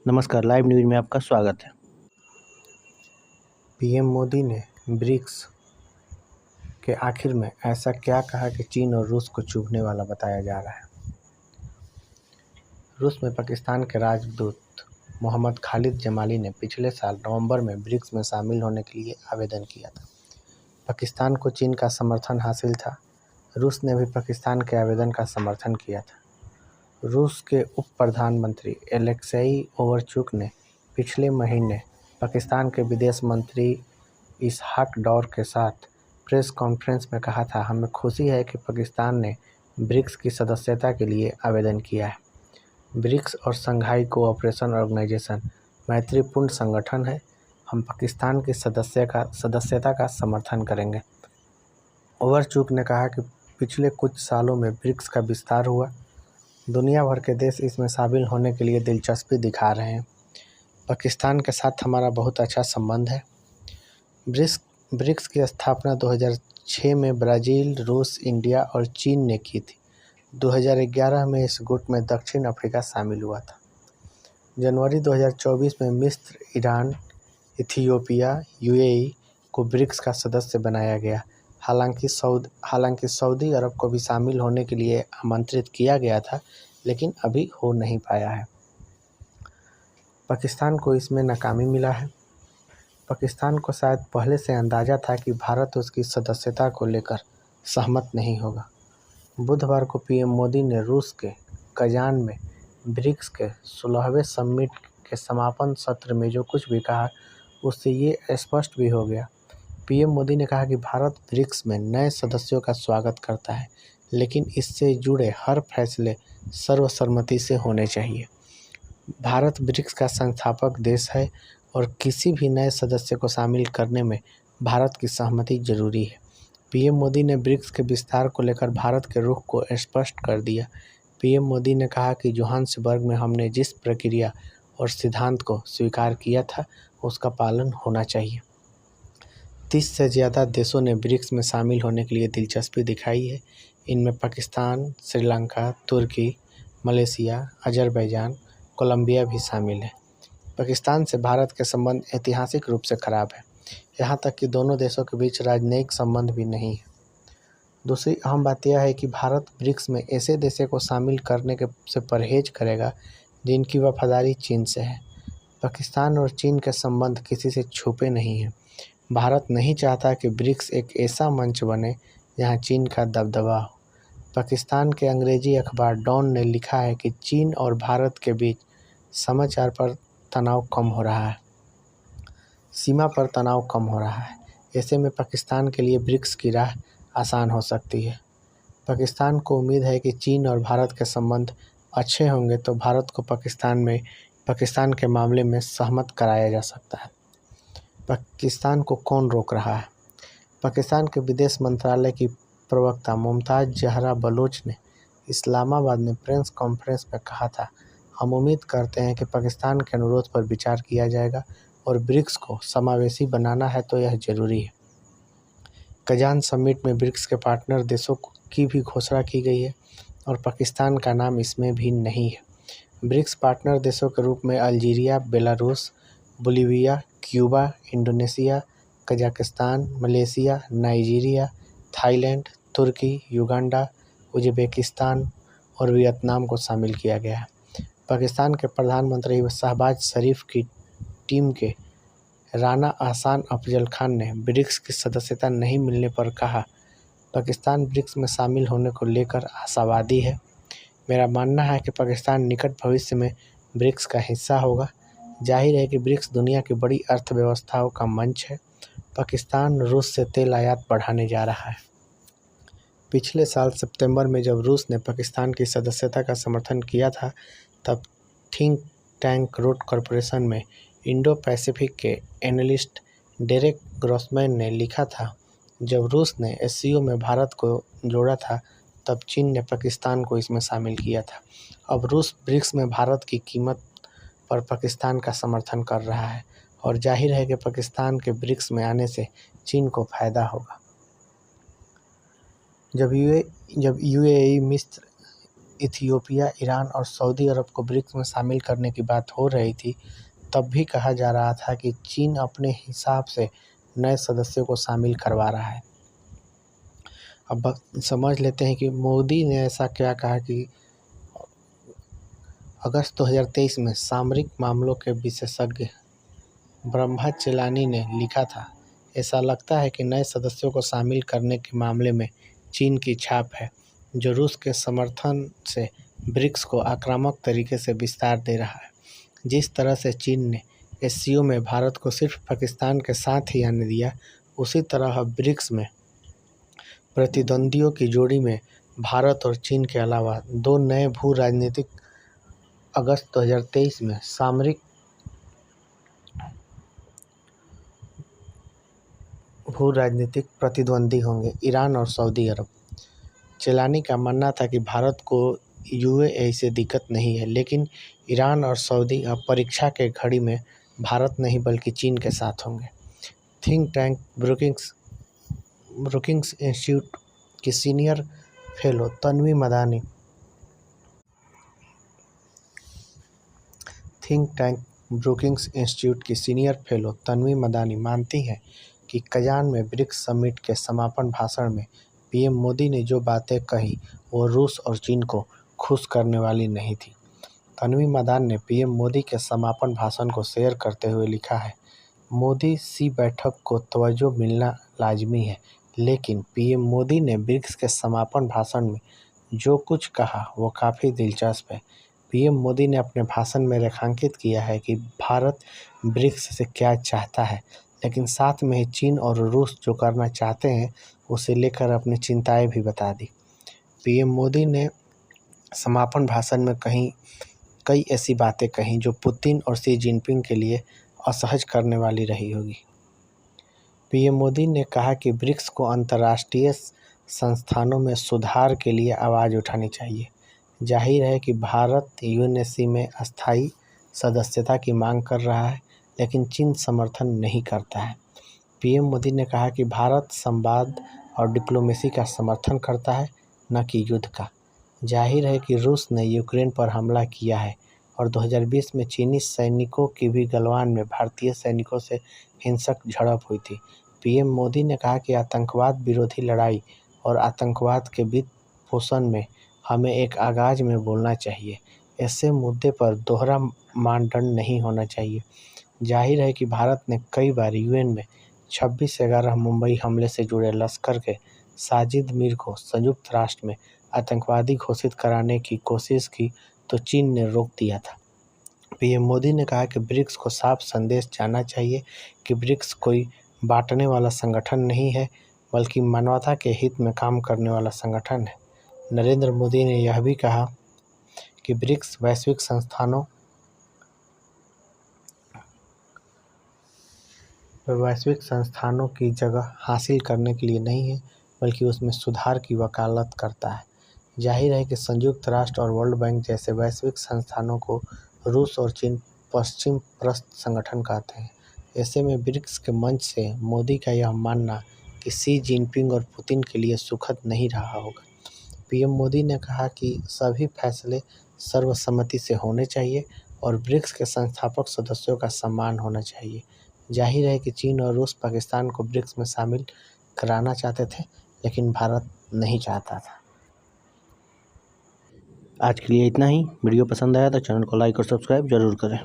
नमस्कार, live news में आपका स्वागत है। पीएम मोदी ने ब्रिक्स के आखिर में ऐसा क्या कहा कि चीन और रूस को चुभने वाला बताया जा रहा है। रूस में पाकिस्तान के राजदूत मोहम्मद खालिद जमाली ने पिछले साल नवंबर में ब्रिक्स में शामिल होने के लिए आवेदन किया था। पाकिस्तान को चीन का समर्थन हासिल था। रूस ने भी पाकिस्तान के आवेदन का समर्थन किया था। रूस के उप प्रधानमंत्री एलेक्सेई ओवरचुक ने पिछले महीने पाकिस्तान के विदेश मंत्री इसहाक डॉर के साथ प्रेस कॉन्फ्रेंस में कहा था, हमें खुशी है कि पाकिस्तान ने ब्रिक्स की सदस्यता के लिए आवेदन किया है। ब्रिक्स और शंघाई कोऑपरेशन ऑर्गेनाइजेशन मैत्रीपूर्ण संगठन है। हम पाकिस्तान की सदस्यता का समर्थन करेंगे। ओवरचुक ने कहा कि पिछले कुछ सालों में ब्रिक्स का विस्तार हुआ। दुनिया भर के देश इसमें शामिल होने के लिए दिलचस्पी दिखा रहे हैं। पाकिस्तान के साथ हमारा बहुत अच्छा संबंध है। ब्रिक्स की स्थापना 2006 में ब्राज़ील, रूस, इंडिया और चीन ने की थी। 2011 में इस गुट में दक्षिण अफ्रीका शामिल हुआ था। जनवरी 2024 में मिस्र, ईरान, इथियोपिया, यूएई को ब्रिक्स का सदस्य बनाया गया। हालांकि सऊदी अरब को भी शामिल होने के लिए आमंत्रित किया गया था, लेकिन अभी हो नहीं पाया है। पाकिस्तान को इसमें नाकामी मिला है। पाकिस्तान को शायद पहले से अंदाजा था कि भारत उसकी सदस्यता को लेकर सहमत नहीं होगा। बुधवार को पीएम मोदी ने रूस के कजान में ब्रिक्स के 16वें समिट के समापन सत्र में जो कुछ भी कहा, उससे ये स्पष्ट भी हो गया। पीएम मोदी ने कहा कि भारत ब्रिक्स में नए सदस्यों का स्वागत करता है, लेकिन इससे जुड़े हर फैसले सर्वसम्मति से होने चाहिए। भारत ब्रिक्स का संस्थापक देश है और किसी भी नए सदस्य को शामिल करने में भारत की सहमति जरूरी है। पीएम मोदी ने ब्रिक्स के विस्तार को लेकर भारत के रुख को स्पष्ट कर दिया। पीएम मोदी ने कहा कि जोहान्सबर्ग में हमने जिस प्रक्रिया और सिद्धांत को स्वीकार किया था, उसका पालन होना चाहिए। 30 से ज़्यादा देशों ने ब्रिक्स में शामिल होने के लिए दिलचस्पी दिखाई है। इनमें पाकिस्तान, श्रीलंका, तुर्की, मलेशिया, अजरबैजान, कोलंबिया भी शामिल है। पाकिस्तान से भारत के संबंध ऐतिहासिक रूप से खराब है। यहाँ तक कि दोनों देशों के बीच राजनयिक संबंध भी नहीं है। दूसरी अहम बात यह है कि भारत ब्रिक्स में ऐसे देशों को शामिल करने से परहेज करेगा जिनकी वफादारी चीन से है। पाकिस्तान और चीन के संबंध किसी से छुपे नहीं हैं। भारत नहीं चाहता कि ब्रिक्स एक ऐसा मंच बने जहाँ चीन का दबदबा हो। पाकिस्तान के अंग्रेजी अखबार डॉन ने लिखा है कि चीन और भारत के बीच समाचार पर तनाव कम हो रहा है, सीमा पर तनाव कम हो रहा है। ऐसे में पाकिस्तान के लिए ब्रिक्स की राह आसान हो सकती है। पाकिस्तान को उम्मीद है कि चीन और भारत के संबंध अच्छे होंगे तो भारत को पाकिस्तान के मामले में सहमत कराया जा सकता है। पाकिस्तान को कौन रोक रहा है? पाकिस्तान के विदेश मंत्रालय की प्रवक्ता मुमताज़ जहरा बलोच ने इस्लामाबाद में प्रेस कॉन्फ्रेंस में कहा था, हम उम्मीद करते हैं कि पाकिस्तान के अनुरोध पर विचार किया जाएगा और ब्रिक्स को समावेशी बनाना है तो यह जरूरी है। कजान समिट में ब्रिक्स के पार्टनर देशों की भी घोषणा की गई है और पाकिस्तान का नाम इसमें भी नहीं है। ब्रिक्स पार्टनर देशों के रूप में Algeria, Belarus, Bolivia, Cuba, Indonesia, Kazakhstan, Malaysia, Nigeria, Thailand, Turkey, Uganda, Uzbekistan और वियतनाम को शामिल किया गया है। पाकिस्तान के प्रधानमंत्री शहबाज शरीफ की टीम के राना अहसान अफजल खान ने ब्रिक्स की सदस्यता नहीं मिलने पर कहा, पाकिस्तान ब्रिक्स में शामिल होने को लेकर आशावादी है। मेरा मानना है कि पाकिस्तान निकट भविष्य में ब्रिक्स का हिस्सा होगा। जाहिर है कि ब्रिक्स दुनिया की बड़ी अर्थव्यवस्थाओं का मंच है। पाकिस्तान रूस से तेल आयात बढ़ाने जा रहा है। पिछले साल सितंबर में जब रूस ने पाकिस्तान की सदस्यता का समर्थन किया था, तब थिंक टैंक रूट कॉर्पोरेशन में इंडो पैसिफिक के एनालिस्ट डेरेक ग्रॉसमैन ने लिखा था, जब रूस ने एससीओ में भारत को जोड़ा था, तब चीन ने पाकिस्तान को इसमें शामिल किया था। अब रूस ब्रिक्स में भारत की कीमत पर पाकिस्तान का समर्थन कर रहा है और जाहिर है कि पाकिस्तान के ब्रिक्स में आने से चीन को फायदा होगा। जब यूएई, मिस्र, इथियोपिया, ईरान और सऊदी अरब को ब्रिक्स में शामिल करने की बात हो रही थी, तब भी कहा जा रहा था कि चीन अपने हिसाब से नए सदस्यों को शामिल करवा रहा है। अब समझ लेते हैं कि मोदी ने ऐसा क्या कहा कि अगस्त 2023 में सामरिक मामलों के विशेषज्ञ ब्रह्मा चेलानी ने लिखा था, ऐसा लगता है कि नए सदस्यों को शामिल करने के मामले में चीन की छाप है, जो रूस के समर्थन से ब्रिक्स को आक्रामक तरीके से विस्तार दे रहा है। जिस तरह से चीन ने एससीओ में भारत को सिर्फ पाकिस्तान के साथ ही आने दिया, उसी तरह अब ब्रिक्स में प्रतिद्वंदियों की जोड़ी में भारत और चीन के अलावा दो नए भू-राजनीतिक अगस्त 2023 में सामरिक भू-राजनीतिक प्रतिद्वंदी होंगे, ईरान और सऊदी अरब। चेलानी का मानना था कि भारत को यूएई से दिक्कत नहीं है, लेकिन ईरान और सऊदी अब परीक्षा के घड़ी में भारत नहीं बल्कि चीन के साथ होंगे। थिंक टैंक ब्रुकिंग्स इंस्टीट्यूट की सीनियर फेलो तन्वी मदानी मानती हैं कि कजान में ब्रिक्स समिट के समापन भाषण में पीएम मोदी ने जो बातें कही वो रूस और चीन को खुश करने वाली नहीं थी। तन्वी मदान ने पीएम मोदी के समापन भाषण को शेयर करते हुए लिखा है, मोदी सी बैठक को तवज्जो मिलना लाजमी है, लेकिन पीएम मोदी ने ब्रिक्स के समापन भाषण में जो कुछ कहा वो काफ़ी दिलचस्प है। पीएम मोदी ने अपने भाषण में रेखांकित किया है कि भारत ब्रिक्स से क्या चाहता है, लेकिन साथ में ही चीन और रूस जो करना चाहते हैं उसे लेकर अपनी चिंताएं भी बता दी। पीएम मोदी ने समापन भाषण में कई ऐसी बातें कहीं जो पुतिन और शी जिनपिंग के लिए असहज करने वाली रही होगी। पीएम मोदी ने कहा कि ब्रिक्स को अंतर्राष्ट्रीय संस्थानों में सुधार के लिए आवाज़ उठानी चाहिए। जाहिर है कि भारत यूएनएससी में अस्थायी सदस्यता की मांग कर रहा है, लेकिन चीन समर्थन नहीं करता है। पीएम मोदी ने कहा कि भारत संवाद और डिप्लोमेसी का समर्थन करता है, न कि युद्ध का। जाहिर है कि रूस ने यूक्रेन पर हमला किया है और 2020 में चीनी सैनिकों की भी गलवान में भारतीय सैनिकों से हिंसक झड़प हुई थी। पीएम मोदी ने कहा कि आतंकवाद विरोधी लड़ाई और आतंकवाद के वित्त पोषण में हमें एक आगाज में बोलना चाहिए। ऐसे मुद्दे पर दोहरा मानदंड नहीं होना चाहिए। जाहिर है कि भारत ने कई बार यूएन में 26/11 मुंबई हमले से जुड़े लश्कर के साजिद मीर को संयुक्त राष्ट्र में आतंकवादी घोषित कराने की कोशिश की तो चीन ने रोक दिया था। पीएम मोदी ने कहा कि ब्रिक्स को साफ संदेश जाना चाहिए कि ब्रिक्स कोई बांटने वाला संगठन नहीं है, बल्कि मानवता के हित में काम करने वाला संगठन है। नरेंद्र मोदी ने यह भी कहा कि ब्रिक्स वैश्विक संस्थानों की जगह हासिल करने के लिए नहीं है, बल्कि उसमें सुधार की वकालत करता है। जाहिर है कि संयुक्त राष्ट्र और वर्ल्ड बैंक जैसे वैश्विक संस्थानों को रूस और चीन पश्चिम प्रस्थ संगठन कहते हैं। ऐसे में ब्रिक्स के मंच से मोदी का यह मानना कि शी जिनपिंग और पुतिन के लिए सुखद नहीं रहा होगा। पीएम मोदी ने कहा कि सभी फैसले सर्वसम्मति से होने चाहिए और ब्रिक्स के संस्थापक सदस्यों का सम्मान होना चाहिए। जाहिर है कि चीन और रूस पाकिस्तान को ब्रिक्स में शामिल कराना चाहते थे, लेकिन भारत नहीं चाहता था। आज के लिए इतना ही। वीडियो पसंद आया तो चैनल को लाइक और सब्सक्राइब जरूर करें।